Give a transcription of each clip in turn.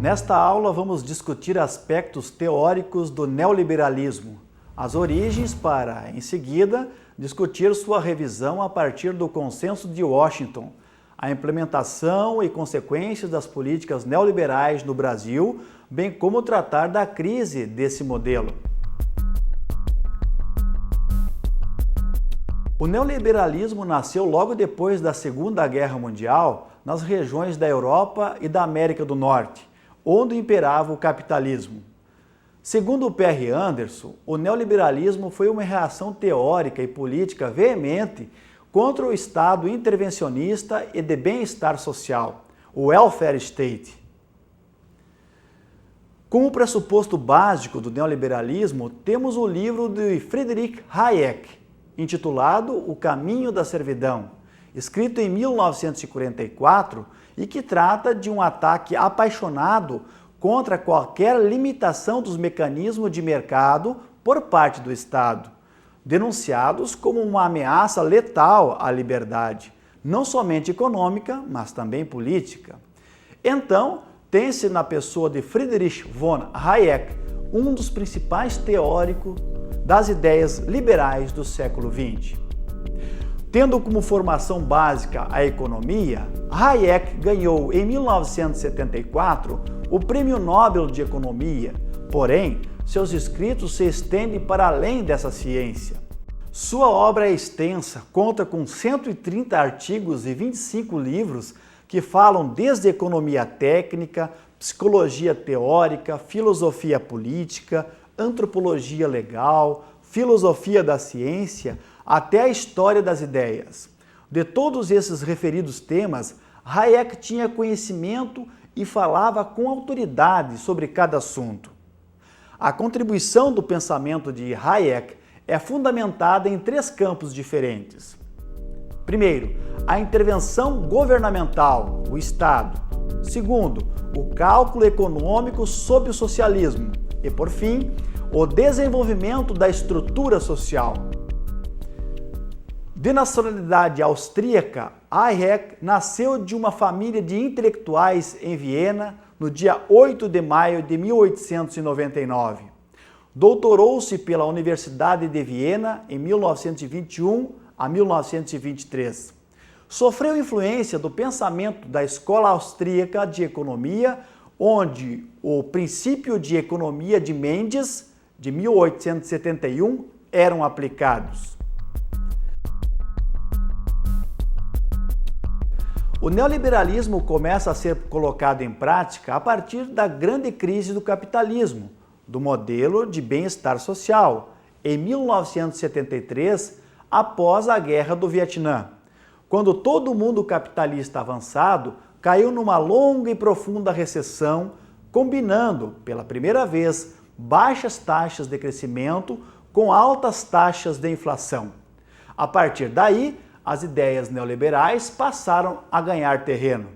Nesta aula vamos discutir aspectos teóricos do neoliberalismo, as origens para, em seguida, discutir sua revisão a partir do Consenso de Washington, a implementação e consequências das políticas neoliberais no Brasil, bem como tratar da crise desse modelo. O neoliberalismo nasceu logo depois da Segunda Guerra Mundial nas regiões da Europa e da América do Norte, onde imperava o capitalismo. Segundo o P.R. Anderson, o neoliberalismo foi uma reação teórica e política veemente contra o Estado intervencionista e de bem-estar social, o welfare state. Como pressuposto básico do neoliberalismo, temos o livro de Friedrich Hayek, intitulado O Caminho da Servidão, escrito em 1944 e que trata de um ataque apaixonado contra qualquer limitação dos mecanismos de mercado por parte do Estado, denunciados como uma ameaça letal à liberdade, não somente econômica, mas também política. Então, tem-se na pessoa de Friedrich von Hayek, um dos principais teóricos das ideias liberais do século XX. Tendo como formação básica a economia, Hayek ganhou em 1974 o Prêmio Nobel de Economia, porém, seus escritos se estendem para além dessa ciência. Sua obra é extensa, conta com 130 artigos e 25 livros que falam desde economia técnica, psicologia teórica, filosofia política, antropologia legal, filosofia da ciência, até a história das ideias. De todos esses referidos temas, Hayek tinha conhecimento e falava com autoridade sobre cada assunto. A contribuição do pensamento de Hayek é fundamentada em 3 campos diferentes. Primeiro, a intervenção governamental, o Estado. Segundo, o cálculo econômico sob o socialismo. E, por fim, o desenvolvimento da estrutura social. De nacionalidade austríaca, Hayek nasceu de uma família de intelectuais em Viena no dia 8 de maio de 1899. Doutorou-se pela Universidade de Viena em 1921 a 1923. Sofreu influência do pensamento da Escola Austríaca de Economia, onde o princípio de economia de Mendes, de 1871, eram aplicados. O neoliberalismo começa a ser colocado em prática a partir da grande crise do capitalismo, do modelo de bem-estar social, em 1973, após a Guerra do Vietnã, quando todo o mundo capitalista avançado caiu numa longa e profunda recessão, combinando, pela primeira vez, baixas taxas de crescimento com altas taxas de inflação. A partir daí, as ideias neoliberais passaram a ganhar terreno.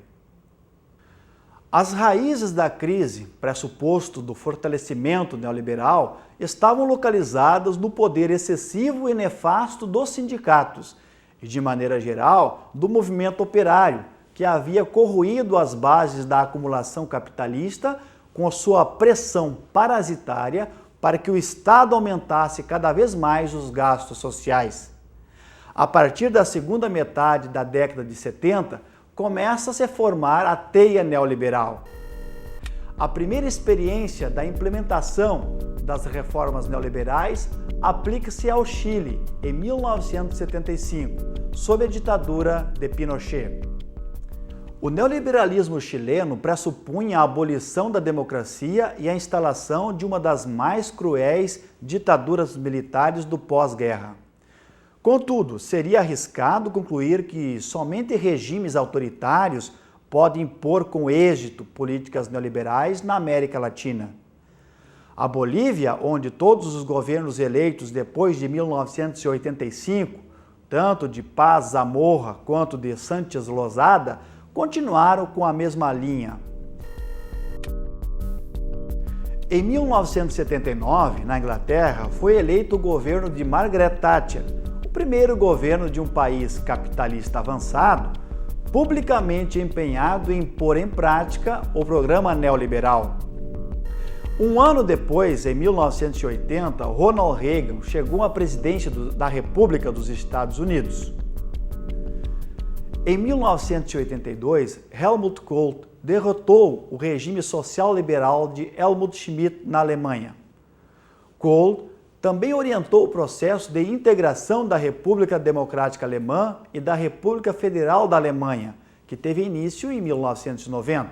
As raízes da crise, pressuposto do fortalecimento neoliberal, estavam localizadas no poder excessivo e nefasto dos sindicatos e, de maneira geral, do movimento operário, que havia corroído as bases da acumulação capitalista com a sua pressão parasitária para que o Estado aumentasse cada vez mais os gastos sociais. A partir da segunda metade da década de 70, começa a se formar a teia neoliberal. A primeira experiência da implementação das reformas neoliberais aplica-se ao Chile, em 1975, sob a ditadura de Pinochet. O neoliberalismo chileno pressupunha a abolição da democracia e a instalação de uma das mais cruéis ditaduras militares do pós-guerra. Contudo, seria arriscado concluir que somente regimes autoritários podem impor com êxito políticas neoliberais na América Latina. A Bolívia, onde todos os governos eleitos depois de 1985, tanto de Paz Zamora quanto de Sánchez Lozada, continuaram com a mesma linha. Em 1979, na Inglaterra, foi eleito o governo de Margaret Thatcher, o primeiro governo de um país capitalista avançado, publicamente empenhado em pôr em prática o programa neoliberal. Um ano depois, em 1980, Ronald Reagan chegou à presidência da República dos Estados Unidos. Em 1982, Helmut Kohl derrotou o regime social-liberal de Helmut Schmidt na Alemanha. Kohl também orientou o processo de integração da República Democrática Alemã e da República Federal da Alemanha, que teve início em 1990.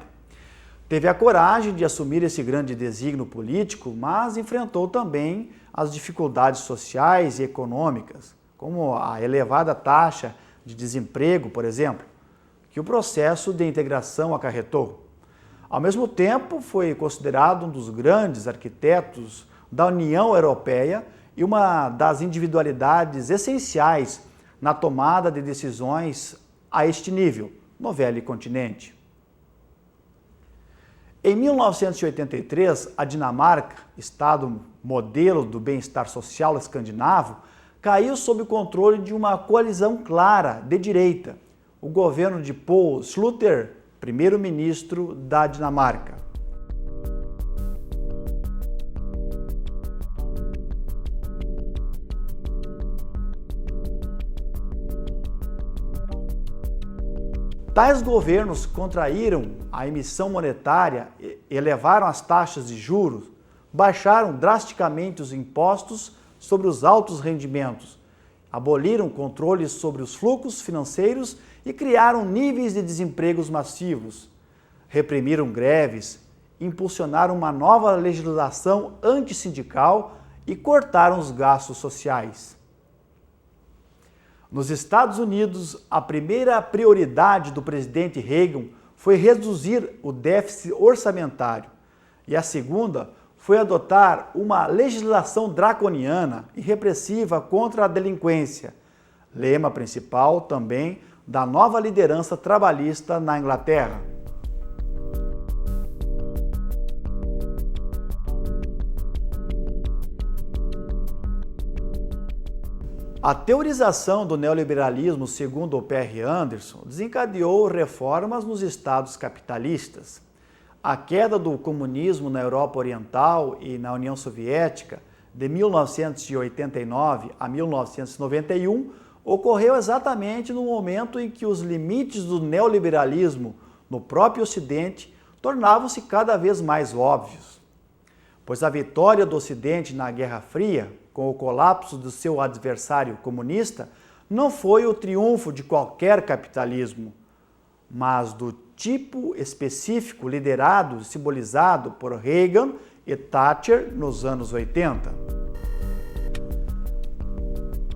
Teve a coragem de assumir esse grande desígnio político, mas enfrentou também as dificuldades sociais e econômicas, como a elevada taxa de desemprego, por exemplo, que o processo de integração acarretou. Ao mesmo tempo, foi considerado um dos grandes arquitetos da União Europeia e uma das individualidades essenciais na tomada de decisões a este nível, no velho continente. Em 1983, a Dinamarca, estado modelo do bem-estar social escandinavo, caiu sob o controle de uma coalizão clara de direita, o governo de Poul Schlüter, primeiro-ministro da Dinamarca. Tais governos contraíram a emissão monetária, elevaram as taxas de juros, baixaram drasticamente os impostos sobre os altos rendimentos, aboliram controles sobre os fluxos financeiros e criaram níveis de desempregos massivos, reprimiram greves, impulsionaram uma nova legislação antissindical e cortaram os gastos sociais. Nos Estados Unidos, a primeira prioridade do presidente Reagan foi reduzir o déficit orçamentário e a segunda foi adotar uma legislação draconiana e repressiva contra a delinquência, lema principal também da nova liderança trabalhista na Inglaterra. A teorização do neoliberalismo, segundo o P.R. Anderson, desencadeou reformas nos estados capitalistas. A queda do comunismo na Europa Oriental e na União Soviética, de 1989 a 1991, ocorreu exatamente no momento em que os limites do neoliberalismo no próprio Ocidente tornavam-se cada vez mais óbvios. Pois a vitória do Ocidente na Guerra Fria, com o colapso do seu adversário comunista, não foi o triunfo de qualquer capitalismo, mas do tipo específico liderado e simbolizado por Reagan e Thatcher nos anos 80.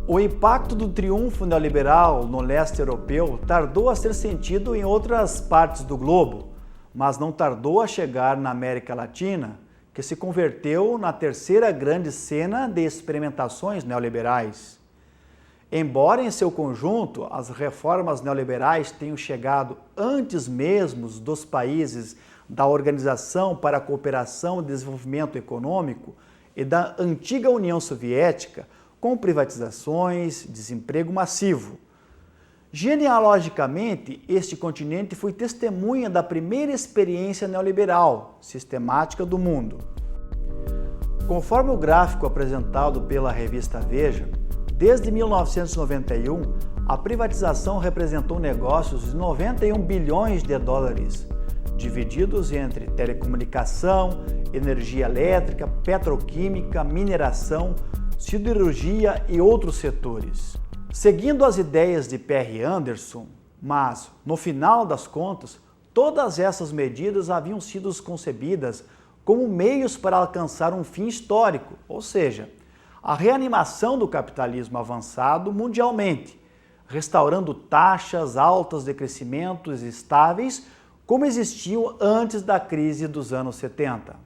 O impacto do triunfo neoliberal no leste europeu tardou a ser sentido em outras partes do globo, mas não tardou a chegar na América Latina, que se converteu na terceira grande cena de experimentações neoliberais. Embora em seu conjunto as reformas neoliberais tenham chegado antes mesmo dos países da Organização para a Cooperação e Desenvolvimento Econômico e da antiga União Soviética, com privatizações, desemprego massivo. Genealogicamente, este continente foi testemunha da primeira experiência neoliberal sistemática do mundo. Conforme o gráfico apresentado pela revista Veja, desde 1991, a privatização representou negócios de 91 bilhões de dólares, divididos entre telecomunicação, energia elétrica, petroquímica, mineração, siderurgia e outros setores. Seguindo as ideias de P.R. Anderson, mas, no final das contas, todas essas medidas haviam sido concebidas como meios para alcançar um fim histórico, ou seja, a reanimação do capitalismo avançado mundialmente, restaurando taxas altas de crescimento estáveis como existiam antes da crise dos anos 70.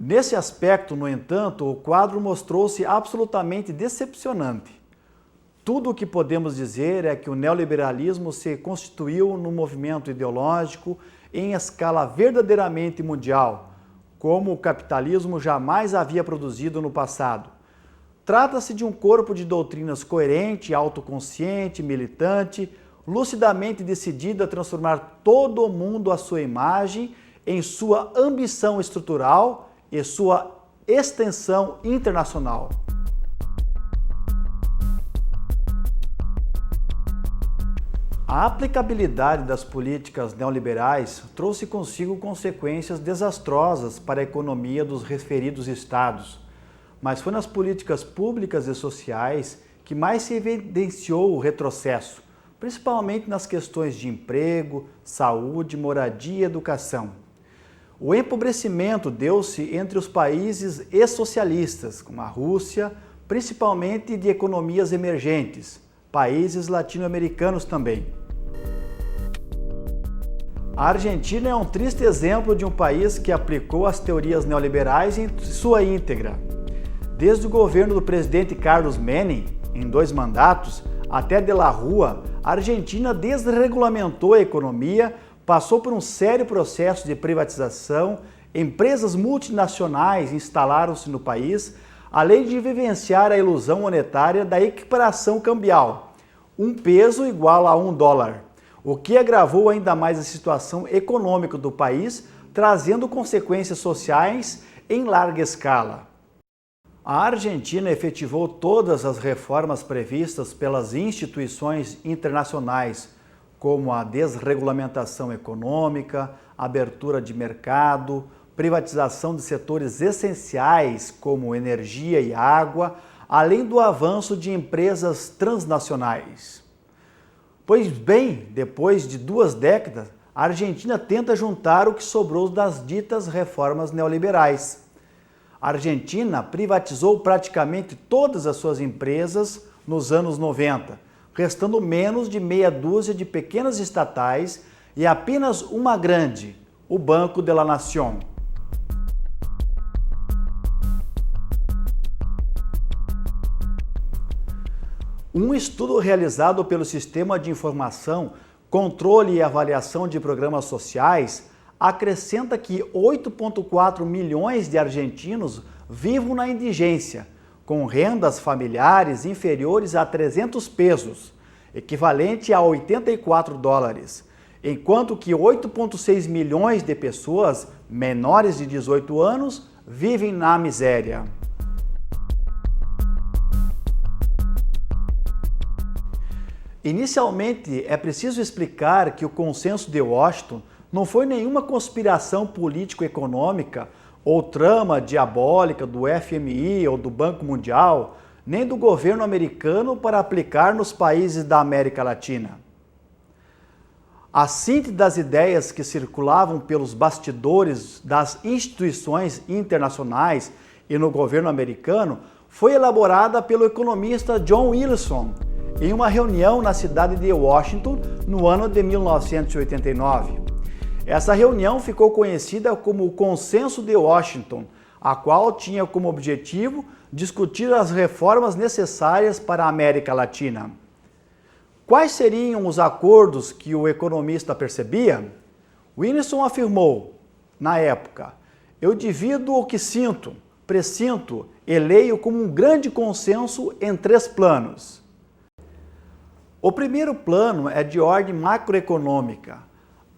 Nesse aspecto, no entanto, o quadro mostrou-se absolutamente decepcionante. Tudo o que podemos dizer é que o neoliberalismo se constituiu num movimento ideológico em escala verdadeiramente mundial, como o capitalismo jamais havia produzido no passado. Trata-se de um corpo de doutrinas coerente, autoconsciente, militante, lucidamente decidido a transformar todo o mundo à sua imagem, em sua ambição estrutural e sua extensão internacional. A aplicabilidade das políticas neoliberais trouxe consigo consequências desastrosas para a economia dos referidos estados, mas foi nas políticas públicas e sociais que mais se evidenciou o retrocesso, principalmente nas questões de emprego, saúde, moradia e educação. O empobrecimento deu-se entre os países ex-socialistas, como a Rússia, principalmente de economias emergentes, países latino-americanos também. A Argentina é um triste exemplo de um país que aplicou as teorias neoliberais em sua íntegra. Desde o governo do presidente Carlos Menem, em 2 mandatos, até de la Rúa, a Argentina desregulamentou a economia, passou por um sério processo de privatização, empresas multinacionais instalaram-se no país, além de vivenciar a ilusão monetária da equiparação cambial, um peso igual a $1, o que agravou ainda mais a situação econômica do país, trazendo consequências sociais em larga escala. A Argentina efetivou todas as reformas previstas pelas instituições internacionais, como a desregulamentação econômica, abertura de mercado, privatização de setores essenciais como energia e água, além do avanço de empresas transnacionais. Pois bem, depois de 2 décadas, a Argentina tenta juntar o que sobrou das ditas reformas neoliberais. A Argentina privatizou praticamente todas as suas empresas nos anos 90, restando menos de meia dúzia de pequenas estatais e apenas uma grande, o Banco de la Nación. Um estudo realizado pelo Sistema de Informação, Controle e Avaliação de Programas Sociais acrescenta que 8,4 milhões de argentinos vivem na indigência, com rendas familiares inferiores a 300 pesos, equivalente a $84, enquanto que 8,6 milhões de pessoas menores de 18 anos vivem na miséria. Inicialmente, é preciso explicar que o Consenso de Washington não foi nenhuma conspiração político-econômica ou trama diabólica do FMI ou do Banco Mundial, nem do governo americano para aplicar nos países da América Latina. A síntese das ideias que circulavam pelos bastidores das instituições internacionais e no governo americano foi elaborada pelo economista John Wilson em uma reunião na cidade de Washington no ano de 1989. Essa reunião ficou conhecida como o Consenso de Washington, a qual tinha como objetivo discutir as reformas necessárias para a América Latina. Quais seriam os acordos que o economista percebia? Wilson afirmou, na época, eu divido o que sinto, pressinto e leio como um grande consenso em 3 planos. O primeiro plano é de ordem macroeconômica.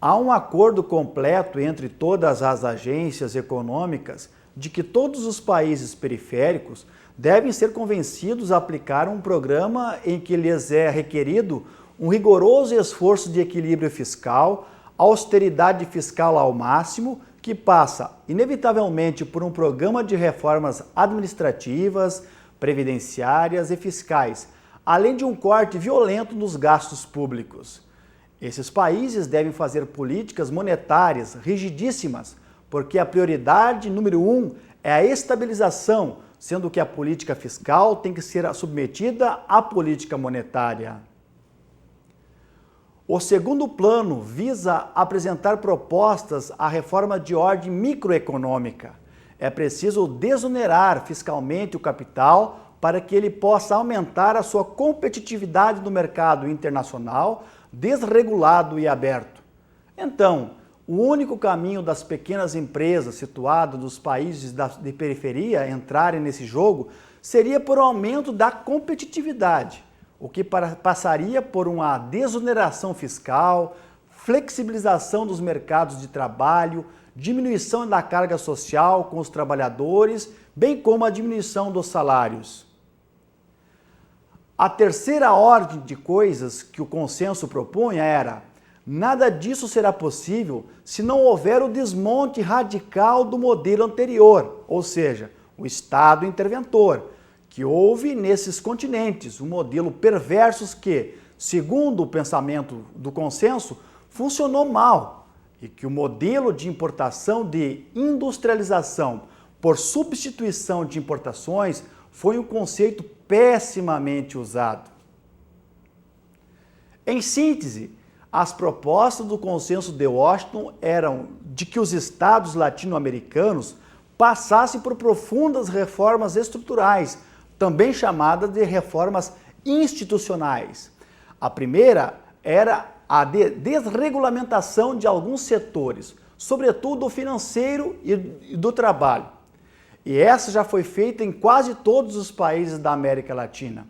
Há um acordo completo entre todas as agências econômicas de que todos os países periféricos devem ser convencidos a aplicar um programa em que lhes é requerido um rigoroso esforço de equilíbrio fiscal, austeridade fiscal ao máximo, que passa, inevitavelmente, por um programa de reformas administrativas, previdenciárias e fiscais, além de um corte violento nos gastos públicos. Esses países devem fazer políticas monetárias rigidíssimas, porque a prioridade número 1 é a estabilização, sendo que a política fiscal tem que ser submetida à política monetária. O segundo plano visa apresentar propostas à reforma de ordem microeconômica. É preciso desonerar fiscalmente o capital para que ele possa aumentar a sua competitividade no mercado internacional, desregulado e aberto. Então, o único caminho das pequenas empresas situadas nos países de periferia entrarem nesse jogo seria por aumento da competitividade, o que passaria por uma desoneração fiscal, flexibilização dos mercados de trabalho, diminuição da carga social com os trabalhadores, bem como a diminuição dos salários. A terceira ordem de coisas que o consenso propunha era: nada disso será possível se não houver o desmonte radical do modelo anterior, ou seja, o Estado interventor, que houve nesses continentes, um modelo perverso que, segundo o pensamento do consenso, funcionou mal e que o modelo de importação de industrialização por substituição de importações foi um conceito pessimamente usado. Em síntese, as propostas do consenso de Washington eram de que os estados latino-americanos passassem por profundas reformas estruturais, também chamadas de reformas institucionais. A primeira era a desregulamentação de alguns setores, sobretudo o financeiro e do trabalho. E essa já foi feita em quase todos os países da América Latina.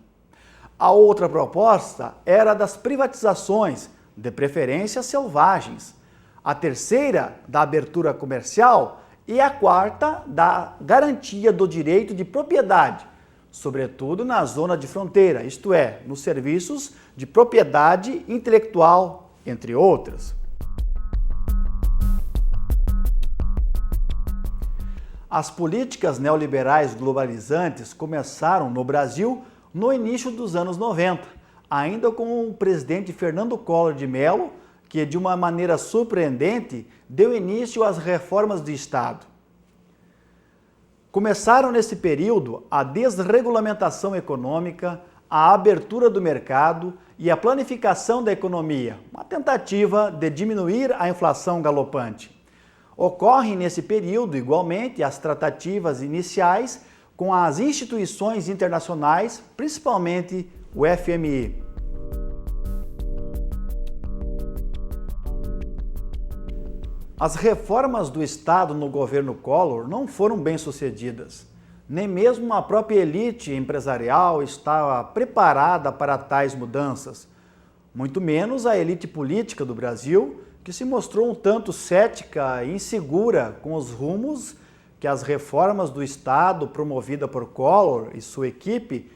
A outra proposta era a das privatizações, de preferência selvagens. A terceira, da abertura comercial, e a quarta, da garantia do direito de propriedade, sobretudo na zona de fronteira, isto é, nos serviços de propriedade intelectual, entre outras. As políticas neoliberais globalizantes começaram no Brasil no início dos anos 90, ainda com o presidente Fernando Collor de Mello, que de uma maneira surpreendente deu início às reformas de Estado. Começaram nesse período a desregulamentação econômica, a abertura do mercado e a planificação da economia, uma tentativa de diminuir a inflação galopante. Ocorrem nesse período, igualmente, as tratativas iniciais com as instituições internacionais, principalmente o FMI. As reformas do Estado no governo Collor não foram bem-sucedidas. Nem mesmo a própria elite empresarial estava preparada para tais mudanças, muito menos a elite política do Brasil, que se mostrou um tanto cética e insegura com os rumos que as reformas do Estado promovida por Collor e sua equipe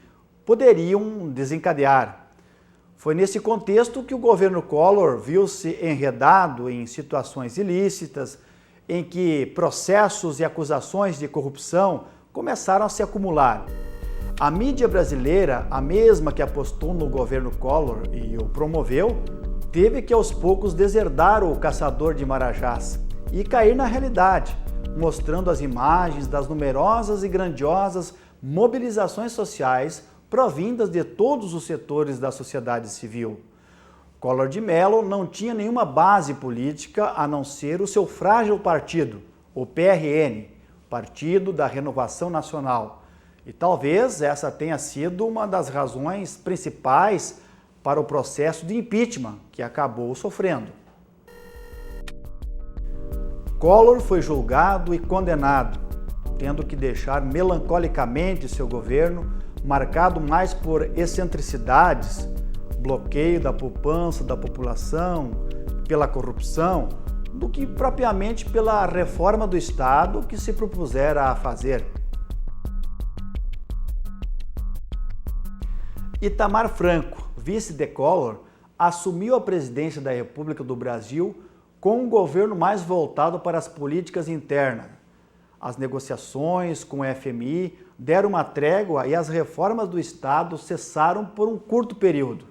poderiam desencadear. Foi nesse contexto que o governo Collor viu-se enredado em situações ilícitas, em que processos e acusações de corrupção começaram a se acumular. A mídia brasileira, a mesma que apostou no governo Collor e o promoveu, teve que aos poucos deserdar o caçador de marajás e cair na realidade, mostrando as imagens das numerosas e grandiosas mobilizações sociais provindas de todos os setores da sociedade civil. Collor de Mello não tinha nenhuma base política a não ser o seu frágil partido, o PRN, Partido da Renovação Nacional. E talvez essa tenha sido uma das razões principais para o processo de impeachment que acabou sofrendo. Collor foi julgado e condenado, tendo que deixar melancolicamente seu governo, marcado mais por excentricidades, bloqueio da poupança da população, pela corrupção, do que propriamente pela reforma do Estado que se propusera a fazer. Itamar Franco, vice de Collor, assumiu a presidência da República do Brasil com um governo mais voltado para as políticas internas. As negociações com o FMI deram uma trégua e as reformas do Estado cessaram por um curto período.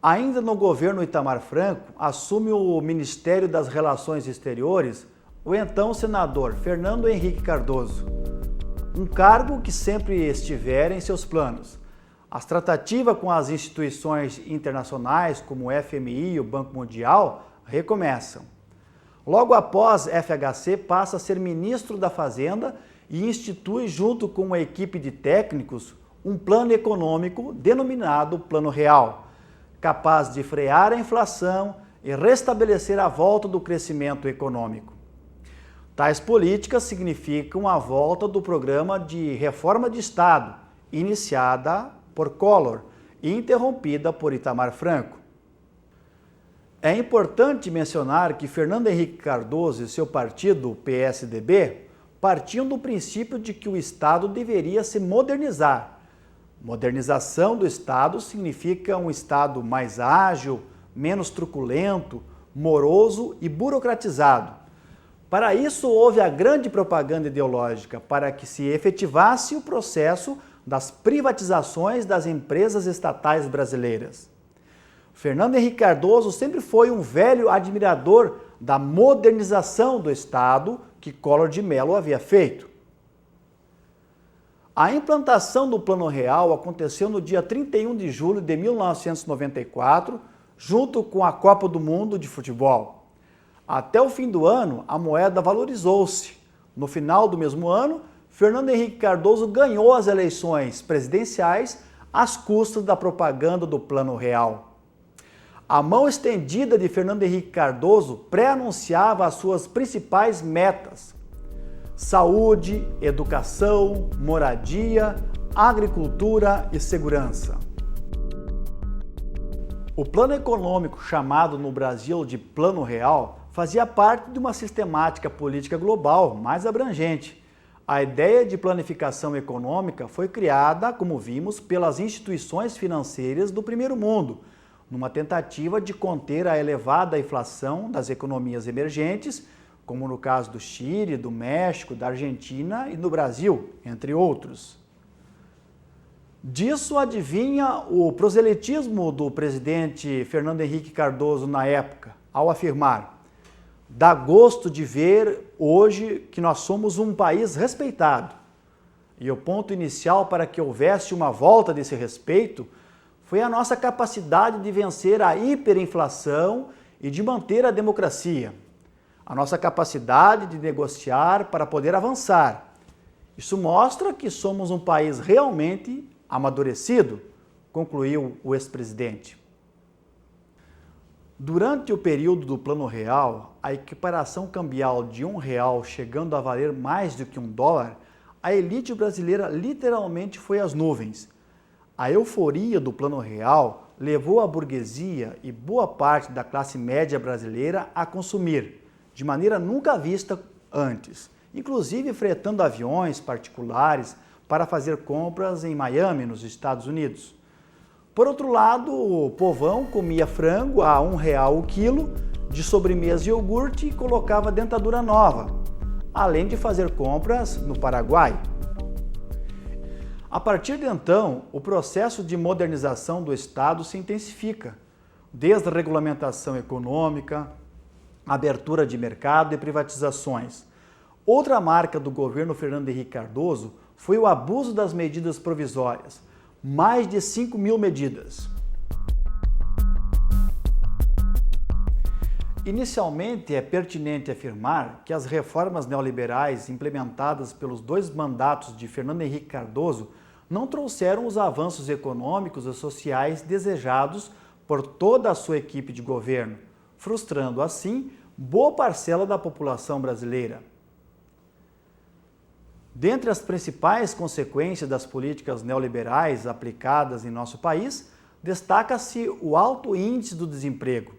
Ainda no governo Itamar Franco, assume o Ministério das Relações Exteriores o então senador Fernando Henrique Cardoso, um cargo que sempre estivera em seus planos. As tratativas com as instituições internacionais, como o FMI e o Banco Mundial, recomeçam. Logo após, FHC passa a ser ministro da Fazenda e institui, junto com uma equipe de técnicos, um plano econômico denominado Plano Real, capaz de frear a inflação e restabelecer a volta do crescimento econômico. Tais políticas significam a volta do programa de reforma de Estado, iniciada por Collor e interrompida por Itamar Franco. É importante mencionar que Fernando Henrique Cardoso e seu partido, o PSDB, partiam do princípio de que o Estado deveria se modernizar. Modernização do Estado significa um Estado mais ágil, menos truculento, moroso e burocratizado. Para isso, houve a grande propaganda ideológica para que se efetivasse o processo das privatizações das empresas estatais brasileiras. Fernando Henrique Cardoso sempre foi um velho admirador da modernização do Estado que Collor de Mello havia feito. A implantação do Plano Real aconteceu no dia 31 de julho de 1994, junto com a Copa do Mundo de Futebol. Até o fim do ano, a moeda valorizou-se. No final do mesmo ano, Fernando Henrique Cardoso ganhou as eleições presidenciais às custas da propaganda do Plano Real. A mão estendida de Fernando Henrique Cardoso pré-anunciava as suas principais metas: saúde, educação, moradia, agricultura e segurança. O plano econômico, chamado no Brasil de Plano Real, fazia parte de uma sistemática política global mais abrangente. A ideia de planificação econômica foi criada, como vimos, pelas instituições financeiras do primeiro mundo, numa tentativa de conter a elevada inflação das economias emergentes, como no caso do Chile, do México, da Argentina e do Brasil, entre outros. Disso advinha o proselitismo do presidente Fernando Henrique Cardoso na época, ao afirmar: dá gosto de ver hoje que nós somos um país respeitado. E o ponto inicial para que houvesse uma volta desse respeito foi a nossa capacidade de vencer a hiperinflação e de manter a democracia. A nossa capacidade de negociar para poder avançar. Isso mostra que somos um país realmente amadurecido, concluiu o ex-presidente. Durante o período do Plano Real, a equiparação cambial de R$1 chegando a valer mais do que $1, a elite brasileira literalmente foi às nuvens. A euforia do Plano Real levou a burguesia e boa parte da classe média brasileira a consumir, de maneira nunca vista antes, inclusive fretando aviões particulares para fazer compras em Miami, nos Estados Unidos. Por outro lado, o povão comia frango a R$1 o quilo, de sobremesa e iogurte e colocava dentadura nova, além de fazer compras no Paraguai. A partir de então, o processo de modernização do Estado se intensifica, desde a regulamentação econômica, abertura de mercado e privatizações. Outra marca do governo Fernando Henrique Cardoso foi o abuso das medidas provisórias, mais de 5.000 medidas. Inicialmente, é pertinente afirmar que as reformas neoliberais implementadas pelos 2 mandatos de Fernando Henrique Cardoso não trouxeram os avanços econômicos e sociais desejados por toda a sua equipe de governo, frustrando assim boa parcela da população brasileira. Dentre as principais consequências das políticas neoliberais aplicadas em nosso país, destaca-se o alto índice do desemprego.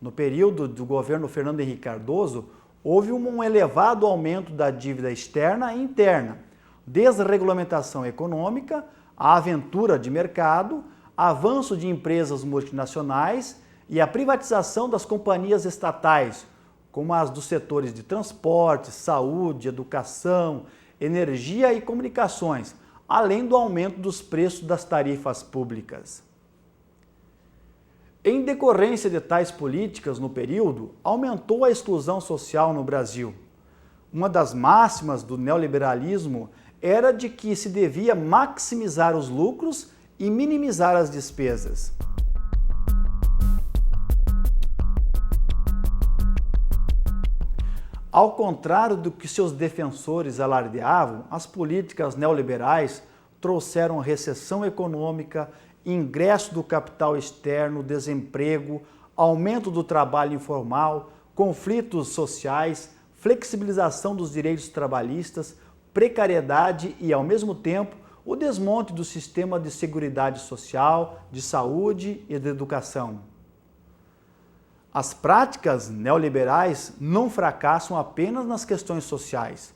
No período do governo Fernando Henrique Cardoso, houve um elevado aumento da dívida externa e interna, desde a regulamentação econômica, a aventura de mercado, avanço de empresas multinacionais e a privatização das companhias estatais, como as dos setores de transporte, saúde, educação, energia e comunicações, além do aumento dos preços das tarifas públicas. Em decorrência de tais políticas no período, aumentou a exclusão social no Brasil. Uma das máximas do neoliberalismo era de que se devia maximizar os lucros e minimizar as despesas. Ao contrário do que seus defensores alardeavam, as políticas neoliberais trouxeram recessão econômica, ingresso do capital externo, desemprego, aumento do trabalho informal, conflitos sociais, flexibilização dos direitos trabalhistas, precariedade e, ao mesmo tempo, o desmonte do sistema de seguridade social, de saúde e de educação. As práticas neoliberais não fracassam apenas nas questões sociais.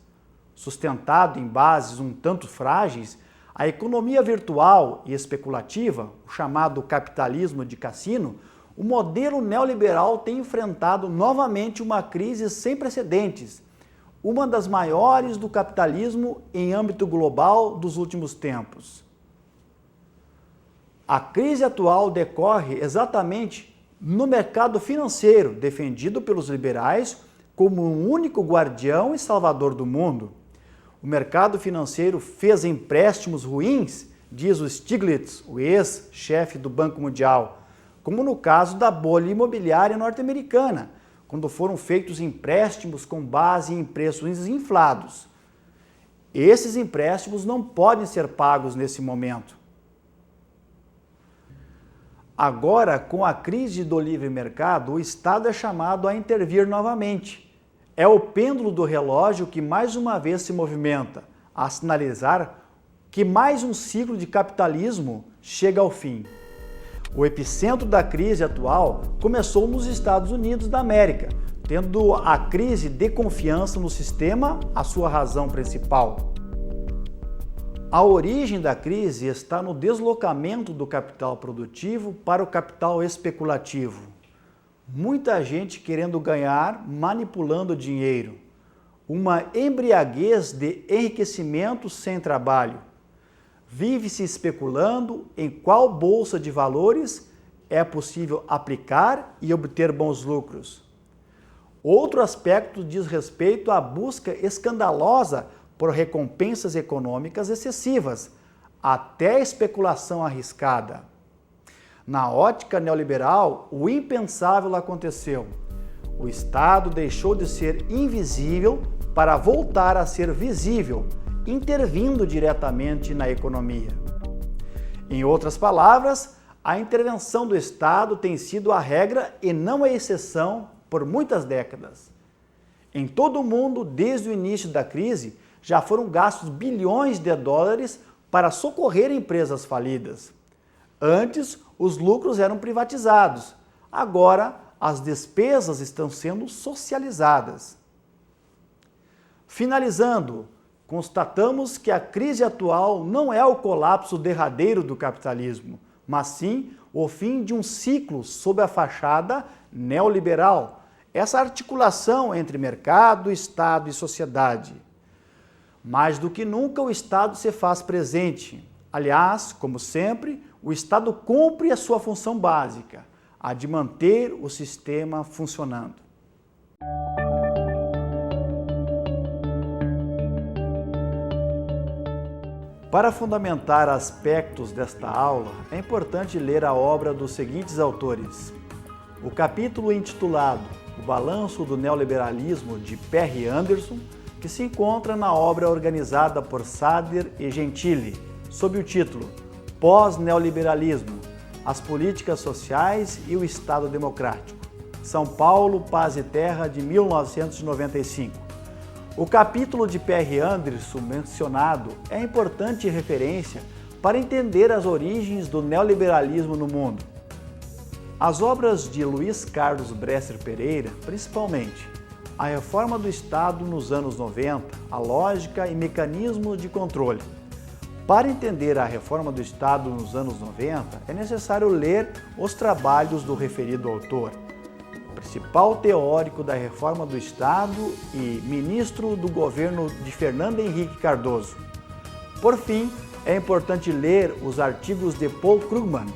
Sustentado em bases um tanto frágeis, a economia virtual e especulativa, o chamado capitalismo de cassino, o modelo neoliberal tem enfrentado novamente uma crise sem precedentes, uma das maiores do capitalismo em âmbito global dos últimos tempos. A crise atual decorre exatamente no mercado financeiro, defendido pelos liberais como um único guardião e salvador do mundo. O mercado financeiro fez empréstimos ruins, diz o Stiglitz, o ex-chefe do Banco Mundial, como no caso da bolha imobiliária norte-americana, quando foram feitos empréstimos com base em preços inflados. Esses empréstimos não podem ser pagos nesse momento. Agora, com a crise do livre mercado, o Estado é chamado a intervir novamente. É o pêndulo do relógio que mais uma vez se movimenta, a sinalizar que mais um ciclo de capitalismo chega ao fim. O epicentro da crise atual começou nos Estados Unidos da América, tendo a crise de confiança no sistema a sua razão principal. A origem da crise está no deslocamento do capital produtivo para o capital especulativo. Muita gente querendo ganhar, manipulando dinheiro. Uma embriaguez de enriquecimento sem trabalho. Vive-se especulando em qual bolsa de valores é possível aplicar e obter bons lucros. Outro aspecto diz respeito à busca escandalosa por recompensas econômicas excessivas, até a especulação arriscada. Na ótica neoliberal, o impensável aconteceu. O Estado deixou de ser invisível para voltar a ser visível, intervindo diretamente na economia. Em outras palavras, a intervenção do Estado tem sido a regra e não a exceção por muitas décadas. Em todo o mundo, desde o início da crise, já foram gastos bilhões de dólares para socorrer empresas falidas. Antes, os lucros eram privatizados. Agora, as despesas estão sendo socializadas. Finalizando, constatamos que a crise atual não é o colapso derradeiro do capitalismo, mas sim o fim de um ciclo sob a fachada neoliberal. Essa articulação entre mercado, Estado e sociedade. Mais do que nunca, o Estado se faz presente. Aliás, como sempre, o Estado cumpre a sua função básica, a de manter o sistema funcionando. Para fundamentar aspectos desta aula, é importante ler a obra dos seguintes autores. O capítulo intitulado O Balanço do Neoliberalismo, de Perry Anderson, que se encontra na obra organizada por Sader e Gentili, sob o título Pós-Neoliberalismo, as Políticas Sociais e o Estado Democrático. São Paulo, Paz e Terra, de 1995. O capítulo de Perry Anderson mencionado é importante referência para entender as origens do neoliberalismo no mundo. As obras de Luiz Carlos Bresser Pereira, principalmente, a reforma do Estado nos anos 90, a lógica e mecanismo de controle. Para entender a reforma do Estado nos anos 90, é necessário ler os trabalhos do referido autor, principal teórico da reforma do Estado e ministro do governo de Fernando Henrique Cardoso. Por fim, é importante ler os artigos de Paul Krugman,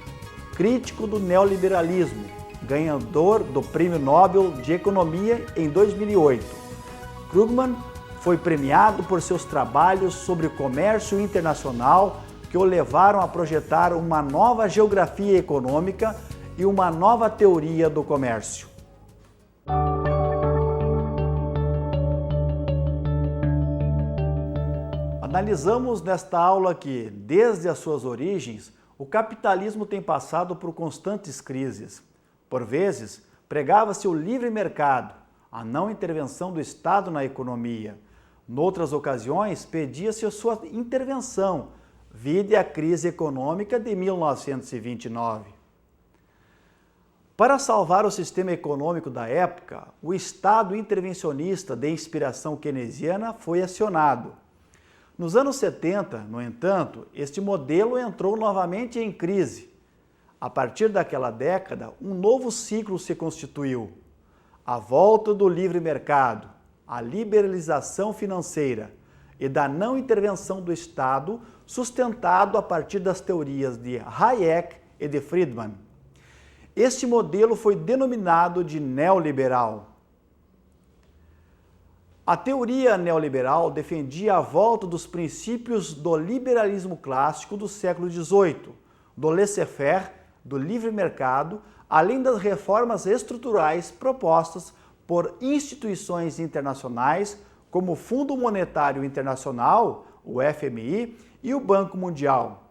crítico do neoliberalismo, ganhador do Prêmio Nobel de Economia em 2008. Krugman foi premiado por seus trabalhos sobre o comércio internacional que o levaram a projetar uma nova geografia econômica e uma nova teoria do comércio. Analisamos nesta aula que, desde as suas origens, o capitalismo tem passado por constantes crises. Por vezes, pregava-se o livre mercado, a não intervenção do Estado na economia. Noutras ocasiões, pedia-se a sua intervenção, vide a crise econômica de 1929. Para salvar o sistema econômico da época, o Estado intervencionista de inspiração keynesiana foi acionado. Nos anos 70, no entanto, este modelo entrou novamente em crise. A partir daquela década, um novo ciclo se constituiu. A volta do livre mercado, a liberalização financeira e da não intervenção do Estado, sustentado a partir das teorias de Hayek e de Friedman. Este modelo foi denominado de neoliberal. A teoria neoliberal defendia a volta dos princípios do liberalismo clássico do século XVIII, do laissez-faire, do livre mercado, além das reformas estruturais propostas por instituições internacionais como o Fundo Monetário Internacional, o FMI, e o Banco Mundial.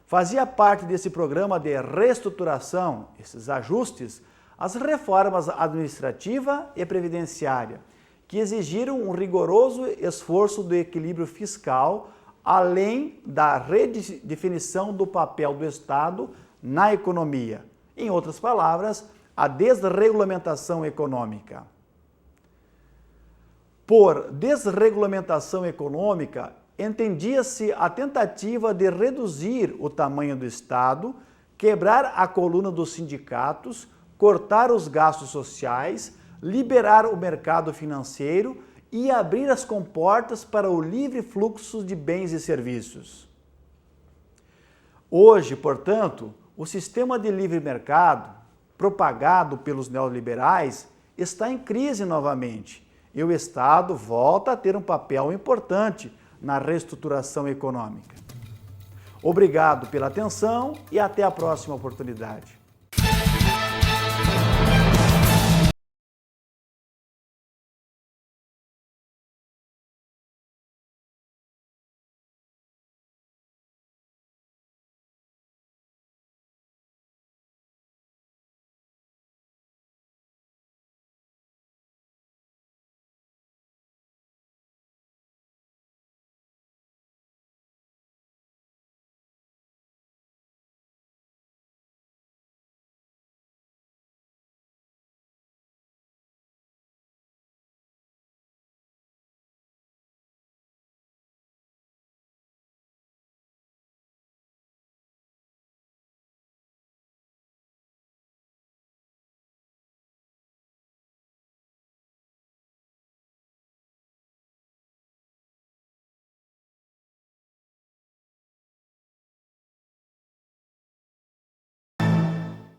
Fazia parte desse programa de reestruturação, esses ajustes, as reformas administrativa e previdenciária, que exigiram um rigoroso esforço do equilíbrio fiscal, além da redefinição do papel do Estado na economia. Em outras palavras, a desregulamentação econômica. Por desregulamentação econômica, entendia-se a tentativa de reduzir o tamanho do Estado, quebrar a coluna dos sindicatos, cortar os gastos sociais, liberar o mercado financeiro e abrir as comportas para o livre fluxo de bens e serviços. Hoje, portanto, o sistema de livre mercado, propagado pelos neoliberais, está em crise novamente e o Estado volta a ter um papel importante na reestruturação econômica. Obrigado pela atenção e até a próxima oportunidade.